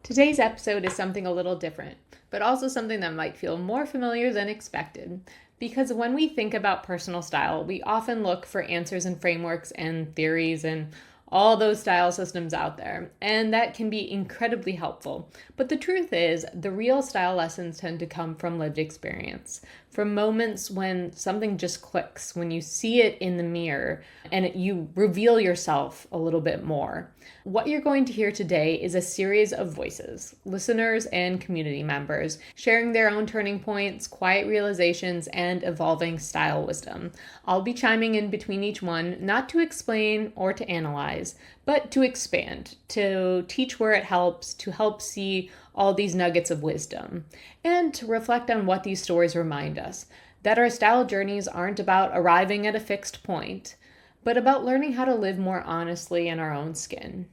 Today's episode is something a little different, but also something that might feel more familiar than expected. Because when we think about personal style, we often look for answers and frameworks and theories and all those style systems out there, and that can be incredibly helpful. But the truth is, the real style lessons tend to come from lived experience, from moments when something just clicks, when you see it in the mirror and you reveal yourself a little bit more. What you're going to hear today is a series of voices, listeners and community members, sharing their own turning points, quiet realizations, and evolving style wisdom. I'll be chiming in between each one, not to explain or to analyze, but to expand, to teach where it helps, to help see all these nuggets of wisdom, and to reflect on what these stories remind us, that our style journeys aren't about arriving at a fixed point, but about learning how to live more honestly in our own skin.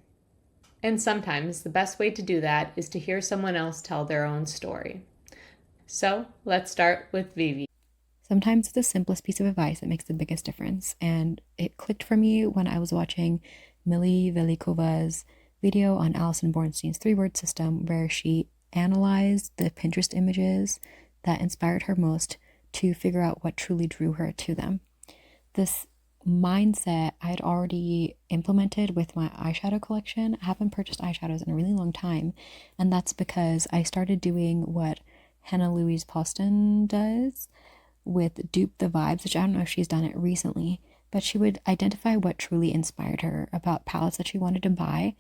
And sometimes the best way to do that is to hear someone else tell their own story. So let's start with Vivi. Sometimes it's the simplest piece of advice that makes the biggest difference. And it clicked for me when I was watching Millie Velikova's video on Alison Bornstein's 3-word system, where she analyzed the Pinterest images that inspired her most to figure out what truly drew her to them. This mindset I had already implemented with my eyeshadow collection. I haven't purchased eyeshadows in a really long time, and that's because I started doing what Hannah Louise Poston does with Dupe the Vibes, which I don't know if she's done it recently, but she would identify what truly inspired her about palettes that she wanted to buy,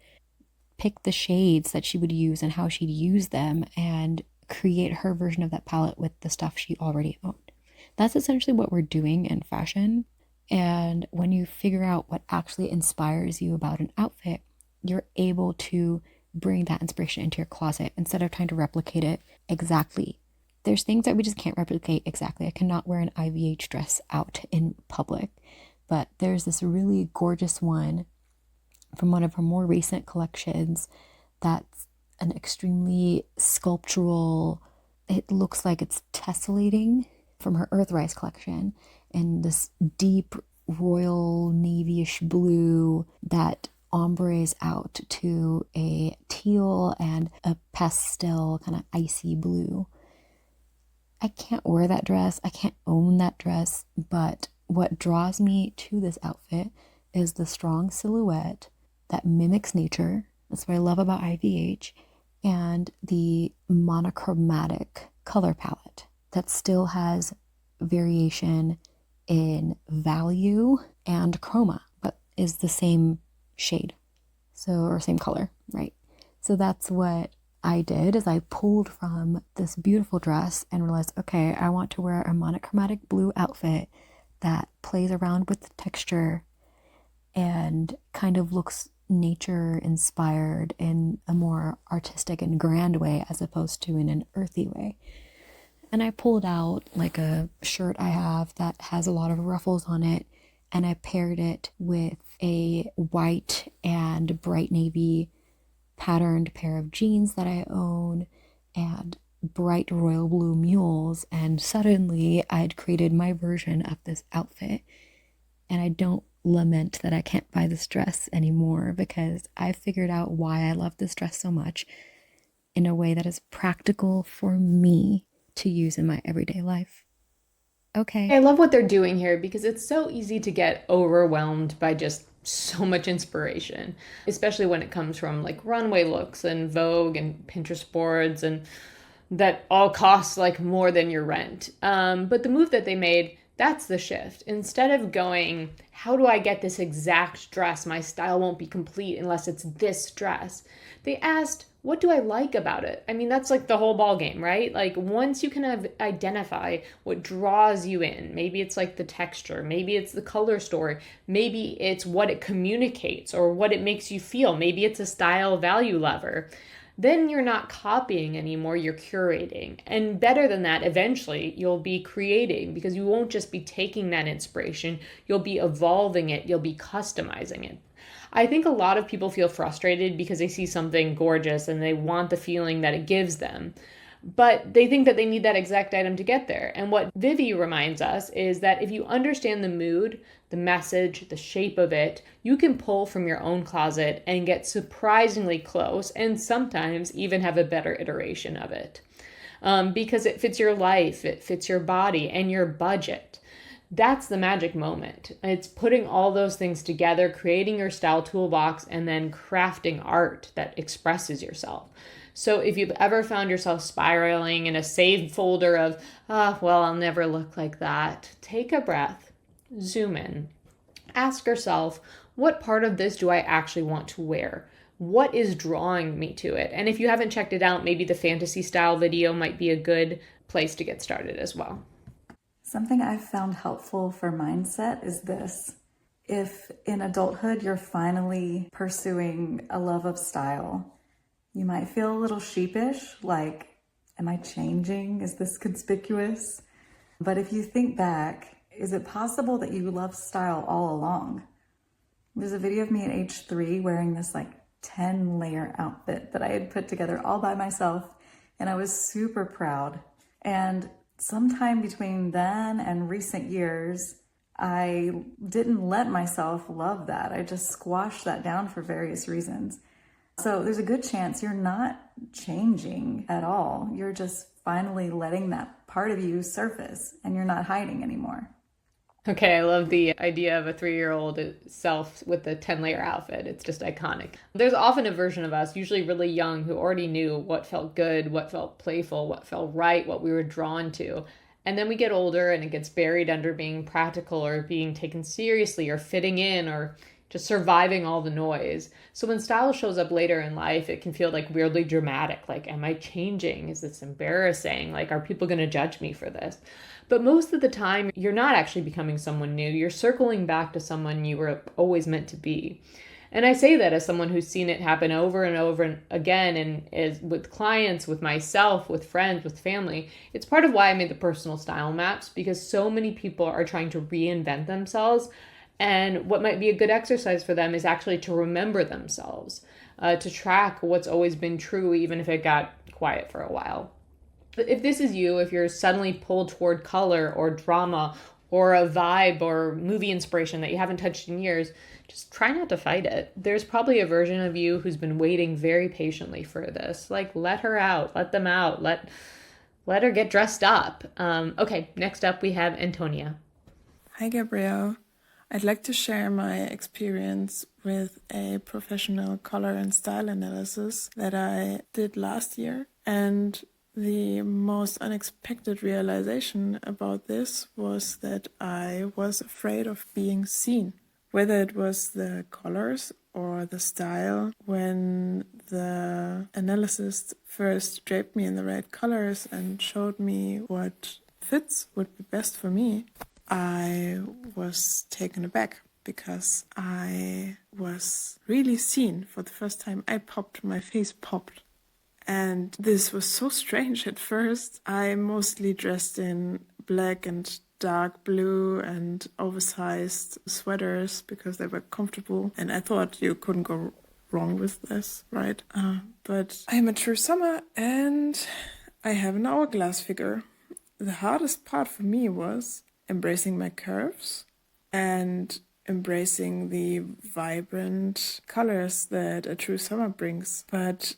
pick the shades that she would use and how she'd use them, and create her version of that palette with the stuff she already owned. That's essentially what we're doing in fashion. And when you figure out what actually inspires you about an outfit, you're able to bring that inspiration into your closet instead of trying to replicate it exactly. There's things that we just can't replicate exactly. I cannot wear an IVH dress out in public, but there's this really gorgeous one from one of her more recent collections that's an extremely sculptural, it looks like it's tessellating, from her Earthrise collection, in this deep royal navy-ish blue that ombres out to a teal and a pastel kind of icy blue. I can't wear that dress. I can't own that dress, but what draws me to this outfit is the strong silhouette that mimics nature. That's what I love about IVH, and the monochromatic color palette that still has variation in value and chroma, but is the same shade, or same color, right? So that's what I did, is I pulled from this beautiful dress and realized, okay, I want to wear a monochromatic blue outfit that plays around with the texture and kind of looks nature inspired in a more artistic and grand way as opposed to in an earthy way. And I pulled out like a shirt I have that has a lot of ruffles on it, and I paired it with a white and bright navy patterned pair of jeans that I own and bright royal blue mules, and suddenly I'd created my version of this outfit. And I don't lament that I can't buy this dress anymore, because I figured out why I love this dress so much in a way that is practical for me to use in my everyday life. Okay. I love what they're doing here because it's so easy to get overwhelmed by just so much inspiration, especially when it comes from like runway looks and Vogue and Pinterest boards, and that all costs like more than your rent. But the move that they made, that's the shift. Instead of going, how do I get this exact dress? My style won't be complete unless it's this dress. They asked, what do I like about it? I mean, that's like the whole ball game, right? Like once you can identify what draws you in, maybe it's like the texture, maybe it's the color story, maybe it's what it communicates or what it makes you feel, maybe it's a style value lever. Then you're not copying anymore, you're curating. And better than that, eventually you'll be creating, because you won't just be taking that inspiration, you'll be evolving it, you'll be customizing it. I think a lot of people feel frustrated because they see something gorgeous and they want the feeling that it gives them. but they think that they need that exact item to get there. And what Vivi reminds us is that if you understand the mood, the message, the shape of it, you can pull from your own closet and get surprisingly close and sometimes even have a better iteration of it. Because it fits your life, it fits your body and your budget. That's the magic moment. It's putting all those things together, creating your style toolbox, and then crafting art that expresses yourself. So if you've ever found yourself spiraling in a saved folder of, well, I'll never look like that, take a breath, zoom in, ask yourself, what part of this do I actually want to wear? What is drawing me to it? And if you haven't checked it out, maybe the fantasy style video might be a good place to get started as well. Something I've found helpful for mindset is this. If in adulthood you're finally pursuing a love of style, you might feel a little sheepish, like, am I changing? Is this conspicuous? But if you think back, is it possible that you loved style all along? There's a video of me at age 3 wearing this 10-layer outfit that I had put together all by myself, and I was super proud. And sometime between then and recent years, I didn't let myself love that. I just squashed that down for various reasons. So there's a good chance you're not changing at all. You're just finally letting that part of you surface and you're not hiding anymore. Okay, I love the idea of a 3-year-old self with the 10-layer outfit. It's just iconic. There's often a version of us, usually really young, who already knew what felt good, what felt playful, what felt right, what we were drawn to. And then we get older and it gets buried under being practical or being taken seriously or fitting in or just surviving all the noise. So when style shows up later in life, it can feel weirdly dramatic. Am I changing? Is this embarrassing? Are people going to judge me for this? But most of the time, you're not actually becoming someone new. You're circling back to someone you were always meant to be. And I say that as someone who's seen it happen over and over again, and is with clients, with myself, with friends, with family. It's part of why I made the personal style maps, because so many people are trying to reinvent themselves. And what might be a good exercise for them is actually to remember themselves, to track what's always been true, even if it got quiet for a while. But if this is you, if you're suddenly pulled toward color or drama or a vibe or movie inspiration that you haven't touched in years, just try not to fight it. There's probably a version of you who's been waiting very patiently for this. Let her out, let them out, let her get dressed up. Okay, next up we have Antonia. Hi, Gabrielle. I'd like to share my experience with a professional color and style analysis that I did last year. And the most unexpected realization about this was that I was afraid of being seen. Whether it was the colors or the style, when the analyst first draped me in the right colors and showed me what fits would be best for me, I was taken aback because I was really seen for the first time. My face popped. And this was so strange at first. I mostly dressed in black and dark blue and oversized sweaters because they were comfortable. And I thought you couldn't go wrong with this, right? But I'm a true summer and I have an hourglass figure. The hardest part for me was embracing my curves and embracing the vibrant colors that a true summer brings. But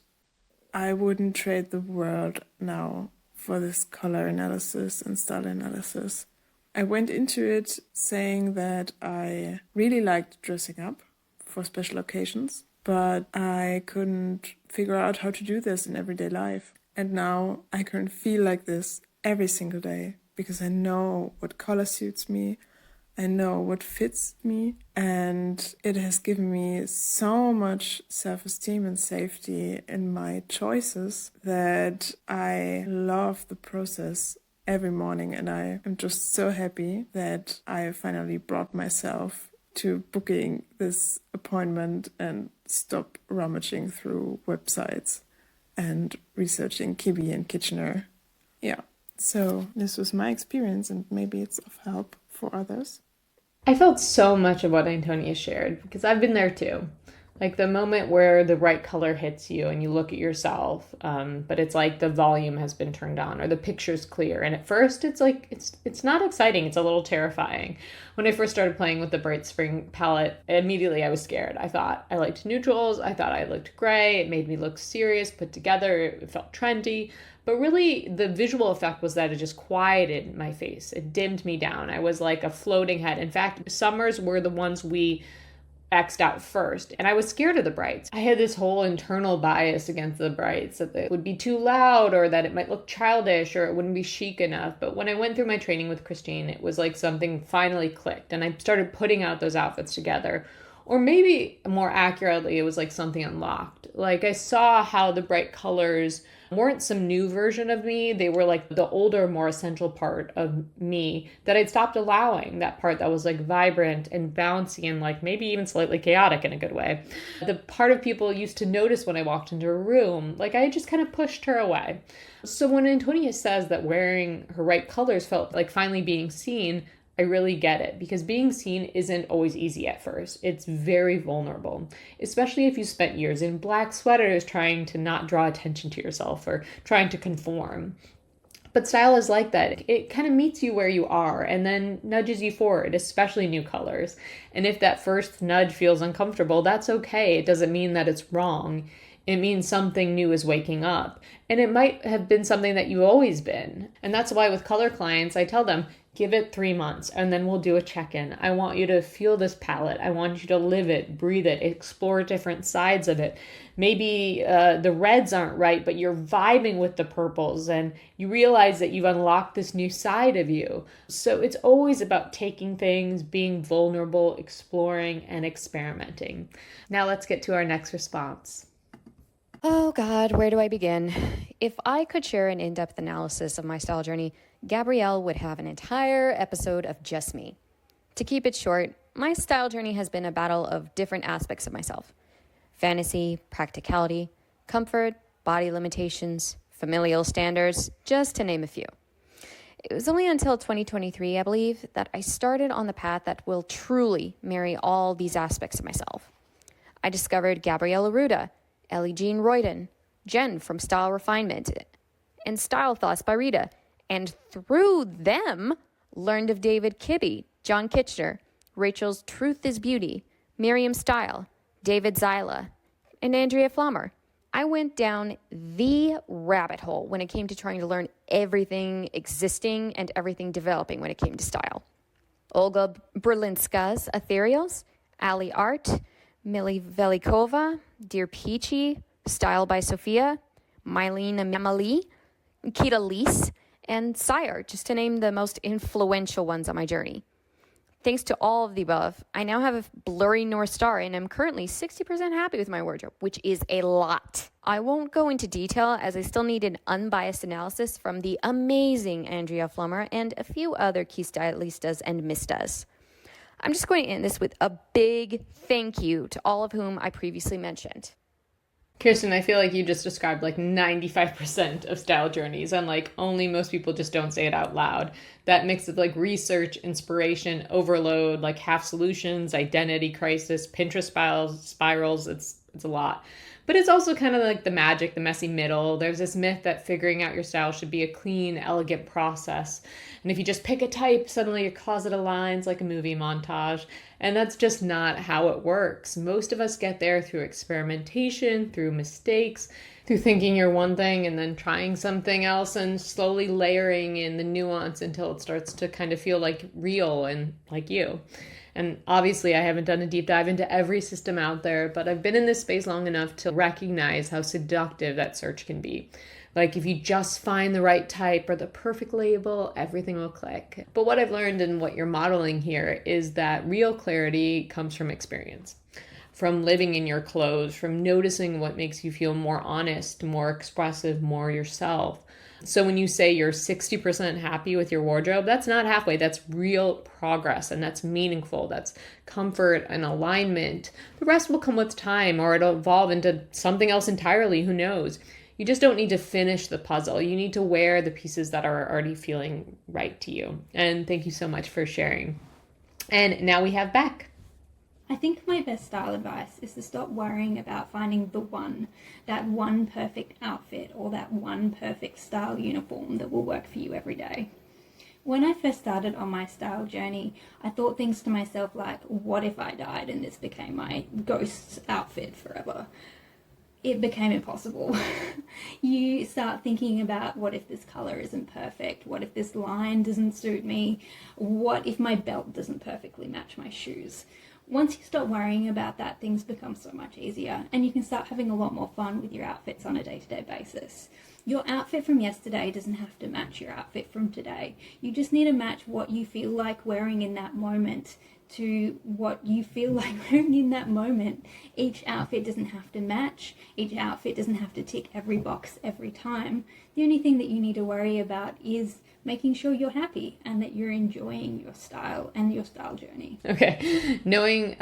I wouldn't trade the world now for this color analysis and style analysis. I went into it saying that I really liked dressing up for special occasions, but I couldn't figure out how to do this in everyday life. And now I can feel like this every single day because I know what color suits me, I know what fits me, and it has given me so much self-esteem and safety in my choices that I love the process every morning, and I am just so happy that I finally brought myself to booking this appointment and stop rummaging through websites and researching Kibi and Kitchener. Yeah, so this was my experience, and maybe it's of help for others. I felt so much of what Antonia shared because I've been there too. Like the moment where the right color hits you and you look at yourself, but it's like the volume has been turned on or the picture's clear. And at first it's like, it's not exciting. It's a little terrifying. When I first started playing with the Bright Spring palette, immediately I was scared. I thought I liked neutrals. I thought I looked gray. It made me look serious, put together. It felt trendy. But really, the visual effect was that it just quieted my face. It dimmed me down. I was like a floating head. In fact, summers were the ones we X'd out first, and I was scared of the brights. I had this whole internal bias against the brights, that they would be too loud or that it might look childish or it wouldn't be chic enough. But when I went through my training with Christine, it was like something finally clicked and I started putting out those outfits together. Or maybe more accurately, it was like something unlocked. Like I saw how the bright colors weren't some new version of me. They were like the older, more essential part of me that I'd stopped allowing, that part that was like vibrant and bouncy and like maybe even slightly chaotic in a good way. The part of people used to notice when I walked into a room, like I just kind of pushed her away. So when Antonia says that wearing her right colors felt like finally being seen, I really get it, because being seen isn't always easy at first. It's very vulnerable, especially if you spent years in black sweaters trying to not draw attention to yourself or trying to conform. But style is like that. It kind of meets you where you are and then nudges you forward, especially new colors. And if that first nudge feels uncomfortable, that's okay. It doesn't mean that it's wrong. It means something new is waking up. And it might have been something that you've always been. And that's why with color clients, I tell them, give it 3 months and then we'll do a check-in. I want you to feel this palette. I want you to live it, breathe it, explore different sides of it. Maybe the reds aren't right, but you're vibing with the purples and you realize that you've unlocked this new side of you. So it's always about taking things, being vulnerable, exploring, and experimenting. Now let's get to our next response. Oh God, where do I begin? If I could share an in-depth analysis of my style journey, Gabrielle would have an entire episode of just me. To keep it short, my style journey has been a battle of different aspects of myself. Fantasy, practicality, comfort, body limitations, familial standards, just to name a few. It was only until 2023, I believe, that I started on the path that will truly marry all these aspects of myself. I discovered Gabrielle Arruda, Ellie Jean Royden, Jen from Style Refinement, and Style Thoughts by Rita, and through them, learned of David Kibbe, John Kitchener, Rachel's Truth is Beauty, Miriam Style, David Zyla, and Andrea Flammer. I went down the rabbit hole when it came to trying to learn everything existing and everything developing when it came to style. Olga Berlinska's Ethereals, Ali Art, Millie Velikova, Dear Peachy, Style by Sophia, Mylene Mamali, Kita Leese, and Sire, just to name the most influential ones on my journey. Thanks to all of the above, I now have a blurry North Star and am currently 60% happy with my wardrobe, which is a lot. I won't go into detail as I still need an unbiased analysis from the amazing Andrea Flummer and a few other key stylistas and mistas. I'm just going to end this with a big thank you to all of whom I previously mentioned. Kirsten, I feel like you just described like 95% of style journeys, and like only most people just don't say it out loud. That mix of like research, inspiration, overload, like half solutions, identity crisis, Pinterest spirals, it's a lot. But it's also kind of like the magic, the messy middle. There's this myth that figuring out your style should be a clean, elegant process. And if you just pick a type, suddenly your closet aligns like a movie montage. And that's just not how it works. Most of us get there through experimentation, through mistakes, through thinking you're one thing and then trying something else and slowly layering in the nuance until it starts to kind of feel like real and like you. And obviously I haven't done a deep dive into every system out there, but I've been in this space long enough to recognize how seductive that search can be. Like if you just find the right type or the perfect label, everything will click. But what I've learned and what you're modeling here is that real clarity comes from experience, from living in your clothes, from noticing what makes you feel more honest, more expressive, more yourself. So when you say you're 60% happy with your wardrobe, that's not halfway. That's real progress, and that's meaningful. That's comfort and alignment. The rest will come with time, or it'll evolve into something else entirely. Who knows? You just don't need to finish the puzzle. You need to wear the pieces that are already feeling right to you. And thank you so much for sharing. And now we have Beck. I think my best style advice is to stop worrying about finding that one perfect outfit or that one perfect style uniform that will work for you every day. When I first started on my style journey, I thought things to myself like, what if I died and this became my ghost outfit forever? It became impossible. You start thinking about, what if this color isn't perfect? What if this line doesn't suit me? What if my belt doesn't perfectly match my shoes? Once you stop worrying about that, things become so much easier, and you can start having a lot more fun with your outfits on a day-to-day basis. Your outfit from yesterday doesn't have to match your outfit from today. You just need to match what you feel like wearing in that moment to what you feel like wearing in that moment. Each outfit doesn't have to match. Each outfit doesn't have to tick every box every time. The only thing that you need to worry about is making sure you're happy and that you're enjoying your style and your style journey. Okay. Knowing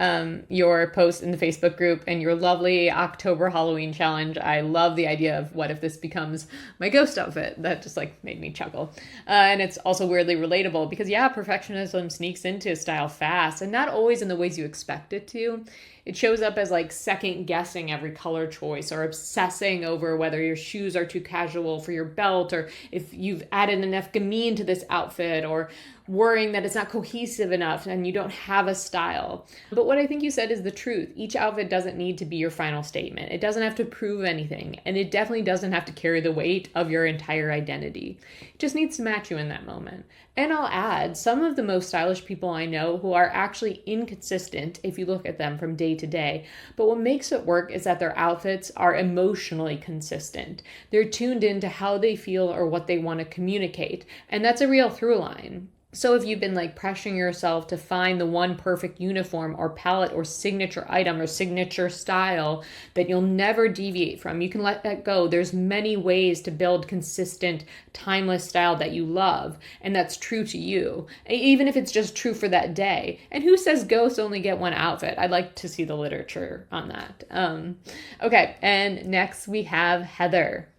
your post in the Facebook group and your lovely October Halloween challenge, I love the idea of what if this becomes my ghost outfit. That just like made me chuckle. And it's also weirdly relatable because perfectionism sneaks into style fast and not always in the ways you expect it to. It shows up as like second guessing every color choice or obsessing over whether your shoes are too casual for your belt or if you've added enough gamine to this outfit or worrying that it's not cohesive enough and you don't have a style. But what I think you said is the truth. Each outfit doesn't need to be your final statement. It doesn't have to prove anything, and it definitely doesn't have to carry the weight of your entire identity. It just needs to match you in that moment. And I'll add, some of the most stylish people I know who are actually inconsistent if you look at them from day to day, but what makes it work is that their outfits are emotionally consistent. They're tuned into how they feel or what they want to communicate, and that's a real through line. So if you've been like pressuring yourself to find the one perfect uniform or palette or signature item or signature style that you'll never deviate from, you can let that go. There's many ways to build consistent, timeless style that you love, and that's true to you, even if it's just true for that day. And who says ghosts only get one outfit? I'd like to see the literature on that. Okay, and next we have Heather.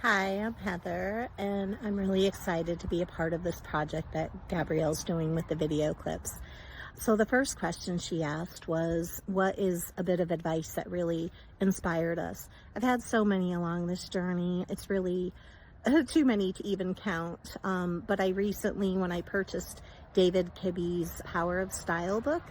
Hi, I'm Heather, and I'm really excited to be a part of this project that Gabrielle's doing with the video clips. So the first question she asked was, what is a bit of advice that really inspired us? I've had so many along this journey. It's really too many to even count. But I recently, when I purchased David Kibbe's Power of Style book,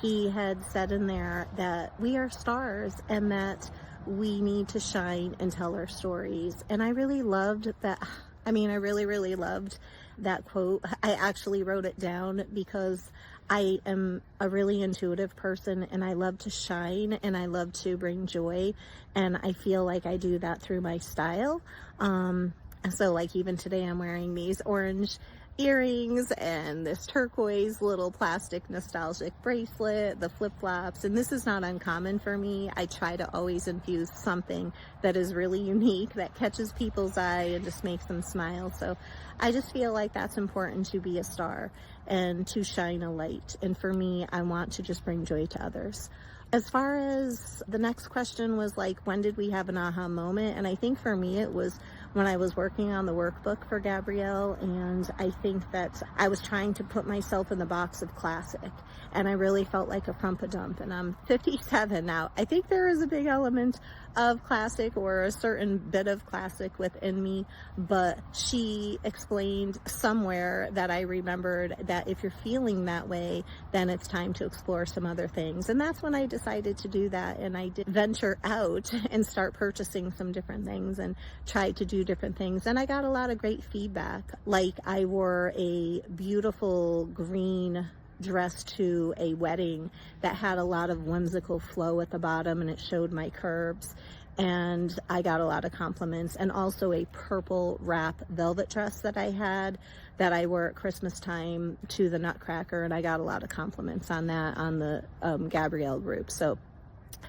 he had said in there that we are stars and that we need to shine and tell our stories. And I really loved that. I really loved that quote. I actually wrote it down because I am a really intuitive person and I love to shine and I love to bring joy. And I feel like I do that through my style. So like even today I'm wearing these orange earrings and this turquoise little plastic nostalgic bracelet, the flip-flops, and this is not uncommon for me. I try to always infuse something that is really unique, that catches people's eye and just makes them smile. So I just feel like that's important, to be a star and to shine a light. And for me, I want to just bring joy to others. As far as the next question was like, when did we have an aha moment? And I think for me, it was when I was working on the workbook for Gabrielle, and I think that I was trying to put myself in the box of classic, and I really felt like a frumpadump, and I'm 57 now. I think there is a big element of classic or a certain bit of classic within me, but she explained somewhere that I remembered that if you're feeling that way, then it's time to explore some other things. And that's when I decided to do that, and I did venture out and start purchasing some different things and try to do different things, and I got a lot of great feedback. Like I wore a beautiful green dress to a wedding that had a lot of whimsical flow at the bottom and it showed my curves, and I got a lot of compliments. And also a purple wrap velvet dress that I had that I wore at Christmas time to the Nutcracker, and I got a lot of compliments on that on the Gabrielle group. So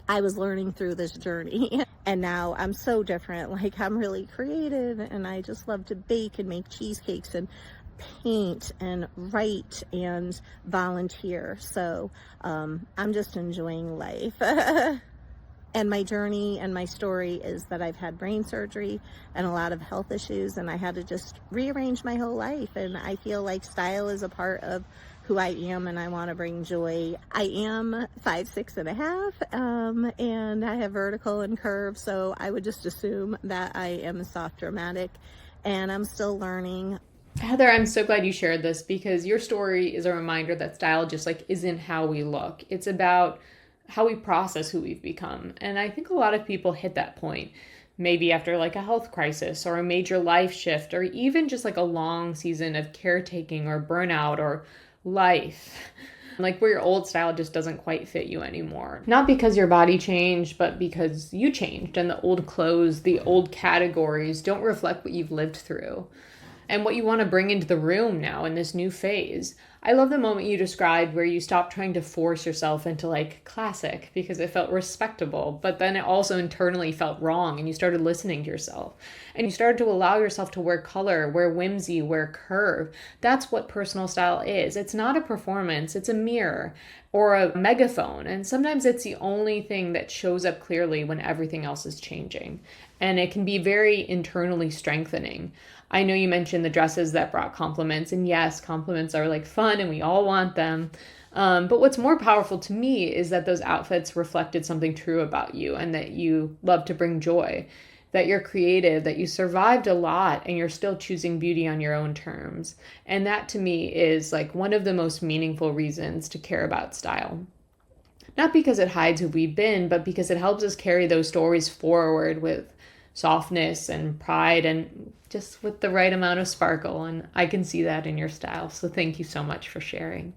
I was learning through this journey, and now I'm so different. Like I'm really creative and I just love to bake and make cheesecakes and paint and write and volunteer. So I'm just enjoying life. And my journey and my story is that I've had brain surgery and a lot of health issues, and I had to just rearrange my whole life. And I feel like style is a part of who I am and I want to bring joy. I am 5'6.5", and I have vertical and curve, so I would just assume that I am soft dramatic, and I'm still learning. Heather, I'm so glad you shared this, because your story is a reminder that style just like isn't how we look. It's about how we process who we've become. And I think a lot of people hit that point, maybe after like a health crisis or a major life shift, or even just like a long season of caretaking or burnout or life. Like where your old style just doesn't quite fit you anymore. Not because your body changed, but because you changed and the old clothes, the old categories don't reflect what you've lived through and what you want to bring into the room now in this new phase. I love the moment you described where you stopped trying to force yourself into like classic because it felt respectable, but then it also internally felt wrong, and you started listening to yourself. And you started to allow yourself to wear color, wear whimsy, wear curve. That's what personal style is. It's not a performance, it's a mirror or a megaphone. And sometimes it's the only thing that shows up clearly when everything else is changing. And it can be very internally strengthening. I know you mentioned the dresses that brought compliments, and yes, compliments are like fun and we all want them. But what's more powerful to me is that those outfits reflected something true about you, and that you love to bring joy, that you're creative, that you survived a lot and you're still choosing beauty on your own terms. And that to me is like one of the most meaningful reasons to care about style. Not because it hides who we've been, but because it helps us carry those stories forward with softness and pride and just with the right amount of sparkle. And I can see that in your style. So thank you so much for sharing.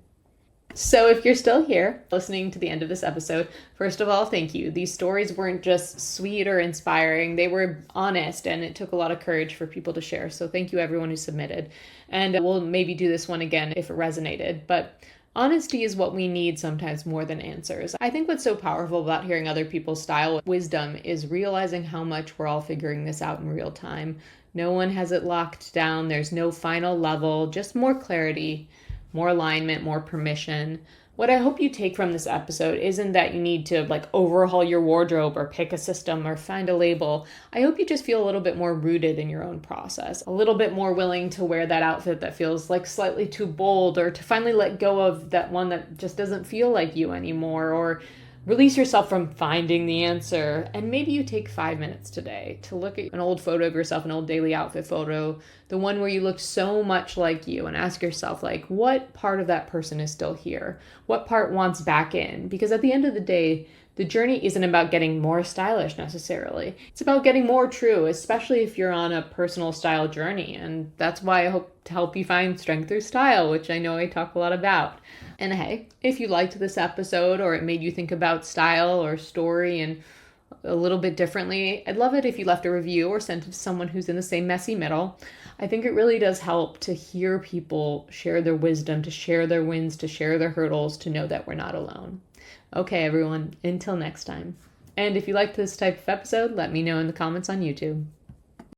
So if you're still here listening to the end of this episode, first of all, thank you. These stories weren't just sweet or inspiring. They were honest, and it took a lot of courage for people to share. So thank you everyone who submitted. And we'll maybe do this one again if it resonated. But honesty is what we need sometimes more than answers. I think what's so powerful about hearing other people's style wisdom is realizing how much we're all figuring this out in real time. No one has it locked down. There's no final level, just more clarity, more alignment, more permission. What I hope you take from this episode isn't that you need to like overhaul your wardrobe or pick a system or find a label. I hope you just feel a little bit more rooted in your own process, a little bit more willing to wear that outfit that feels like slightly too bold, or to finally let go of that one that just doesn't feel like you anymore, or release yourself from finding the answer. And maybe you take 5 minutes today to look at an old photo of yourself, an old daily outfit photo, the one where you looked so much like you, and ask yourself, like, what part of that person is still here? What part wants back in? Because at the end of the day, the journey isn't about getting more stylish necessarily. It's about getting more true, especially if you're on a personal style journey. And that's why I hope to help you find strength through style, which I know I talk a lot about. And hey, if you liked this episode or it made you think about style or story and a little bit differently, I'd love it if you left a review or sent it to someone who's in the same messy middle. I think it really does help to hear people share their wisdom, to share their wins, to share their hurdles, to know that we're not alone. Okay, everyone, until next time. And if you liked this type of episode, let me know in the comments on YouTube.